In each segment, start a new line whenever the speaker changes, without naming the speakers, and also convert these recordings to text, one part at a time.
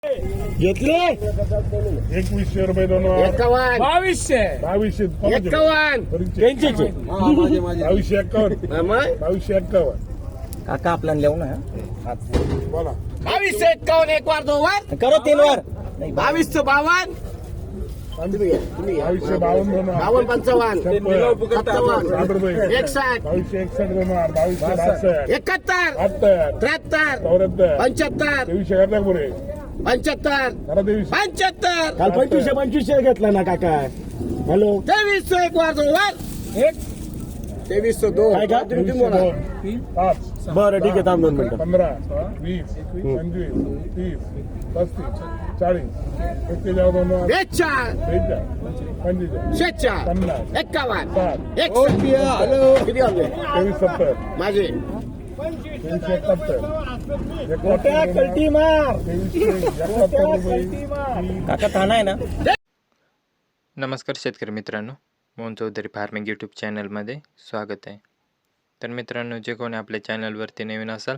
घेतले
2100 रुपये दोन
51
2200
51
त्यांचेच आहे.
2251
मग
2251
काका आपल्याला लिहू ना
बोला
2251 एक वार दो वार
करो 3 वर
2252
2252 दोन
52 55
60 रुपये
61
2261 दोन 2262
71
73
73
74
75
2300 करता पुरे
75
करा 2300
75
काल 2500 घेतला ना काका. हॅलो
2300 एक वार दो वार 2302
काय का?
5
बरं ठीक आहे, थांब 2 मिनिटं.
15 20 25 30 35 40 41 दोन
42
45
46
50
51
7
हॅलो किती वाजले
2370
माझे
2371
मोठ्या कल्टी मार
2371 रुपये
काका थाना आहे ना.
नमस्कार शेतकरी मित्रांनो, मोहन चौधरी फार्मिंग यूट्यूब चॅनलमध्ये स्वागत आहे. तर मित्रांनो, जे कोणी आपल्या चॅनलवरती नवीन असाल,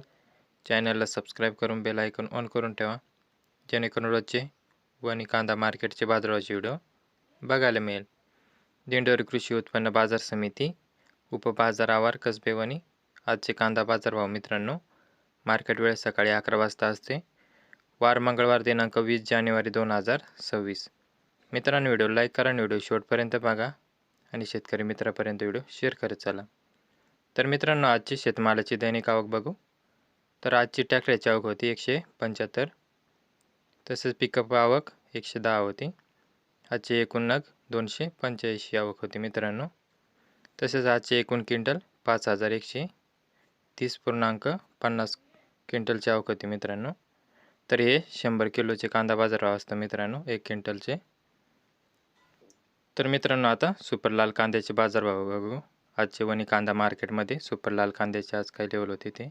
चॅनलला सबस्क्राईब करून बेल आयकॉन ऑन करून ठेवा, जेणेकरून रोजचे व आणि कांदा मार्केटचे बाजाराचे व्हिडिओ बघायला मिळेल. दिंडोरी कृषी उत्पन्न बाजार समिती उपबाजार आवार कसबे वणी आजचे कांदा बाजारभाव मित्रांनो, मार्केट वेळ सकाळी 11 वाजता असते. वार मंगळवार दिनांक 20 जानेवारी 2026. मित्रांनो, व्हिडिओ लाईक करा आणि व्हिडिओ शेवटपर्यंत बघा आणि शेतकरी मित्रापर्यंत व्हिडिओ शेअर करत चला. तर मित्रांनो, आजची शेतमालाची दैनिक आवक बघू तर आजची ट्रॅक्टरची आवक होती 175. तसेच पिकअप आवक 110 होती. आजची एकूण नग 285 आवक होती मित्रांनो. तसेच आजचे एकूण क्विंटल 5130.50 क्विंटलची आवक होती मित्रांनो. तर हे 100 किलोचे कांदा बाजारभाव असतं मित्रांनो 1 क्विंटलचे. तर मित्रांनो, आता सुपर लाल कांद्याचे बाजारभाव बघू. आजचे वणी कांदा मार्केटमध्ये सुपर लाल कांद्याचे आज काय लेवल होते ते.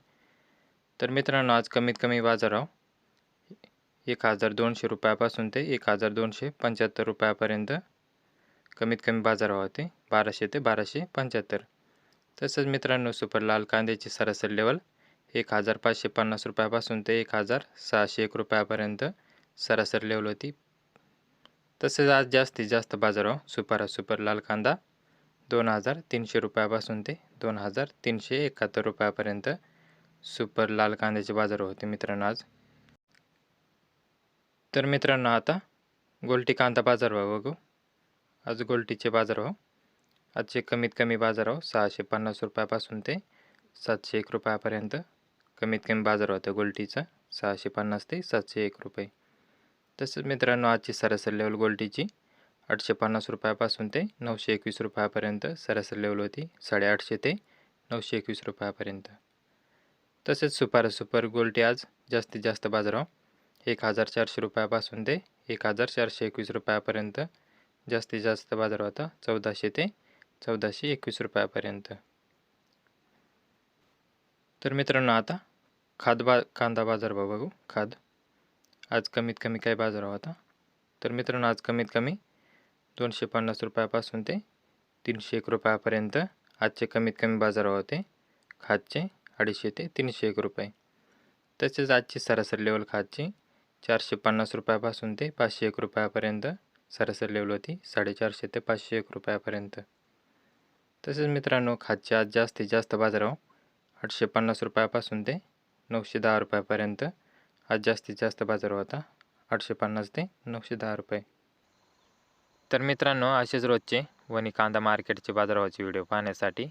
तर मित्रांनो, आज कमीत कमी बाजारभाव 1200 रुपयापासून ते 1275 रुपयापर्यंत कमीत कमी बाजारभाव होते. 1200 ते 1275. तसंच मित्रांनो, सुपर लाल कांद्याची सरासरी लेवल 1550 रुपयापासून ते 1601 रुपयापर्यंत सरासरी लेवल होती. तसेच आज जास्तीत जास्त बाजारभाव सुपर लाल कांदा 2300 रुपयापासून ते 2371 रुपयापर्यंत सुपर लाल कांद्याचे बाजार होते मित्रांनो आज. तर मित्रांनो, आता गोल्टी कांदा बाजारभाव बघू. आज गोल्टीचे बाजारभाव आजचे कमीत कमी बाजारभाव 650 रुपयापासून ते 701 रुपयापर्यंत कमीत कमी बाजार होता गोल्टीचा 650 ते 701 रुपये. तसेच मित्रांनो, आजची सरासरी लेवल गोल्टीची 850 रुपयापासून ते 921 रुपयापर्यंत सरासरी लेवल होती. 850 ते 921 रुपयापर्यंत. तसेच सुपर गोल्टी आज जास्तीत जास्त बाजारभाव 1400 रुपयापासून ते 1421 रुपयापर्यंत जास्तीत जास्त बाजार होता. 1400 ते 1421 रुपयापर्यंत. तर मित्रांनो, आता कांदा बाजारभाव बघू. खाद आज कमीत कमी काय बाजारभाव होता. तर मित्रांनो, आज कमीत कमी 250 रुपयापासून ते 301 रुपयापर्यंत आजचे कमीत कमी बाजारभाव होते खादचे 250 ते 301 रुपये. तसेच आजची सरासरी लेवल खादची 450 रुपयापासून ते 501 रुपयापर्यंत सरासरी लेवल होती. 450 ते 501 रुपयापर्यंत. तसेच मित्रांनो, खादचे आज जास्तीत जास्त बाजारभाव 850 रुपयापासून ते 910 रुपयापर्यंत आज जास्तीत जास्त बाजार होता. 850 ते 910 रुपये. तर मित्रांनो, असेच रोजचे वणी कांदा मार्केटचे बाजारभावाचे व्हिडिओ पाहण्यासाठी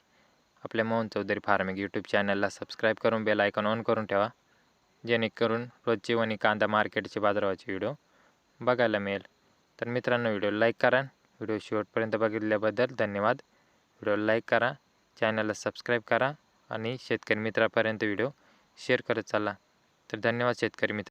आपल्या मोहन चौधरी फार्मिंग यूट्यूब चॅनलला सबस्क्राईब करून बेल आयकॉन ऑन करून ठेवा, जेणेकरून रोजचे वणी कांदा मार्केटचे बाजारभावाचे व्हिडिओ बघायला मिळेल. तर मित्रांनो, व्हिडिओ लाईक करा. व्हिडिओ शेवटपर्यंत बघितल्याबद्दल धन्यवाद. व्हिडिओ लाईक करा, चॅनलला सबस्क्राईब करा आणि शेतकरी मित्रापर्यंत व्हिडिओ शेअर करत चाला. तर धन्यवाद शेतकरी मित्र.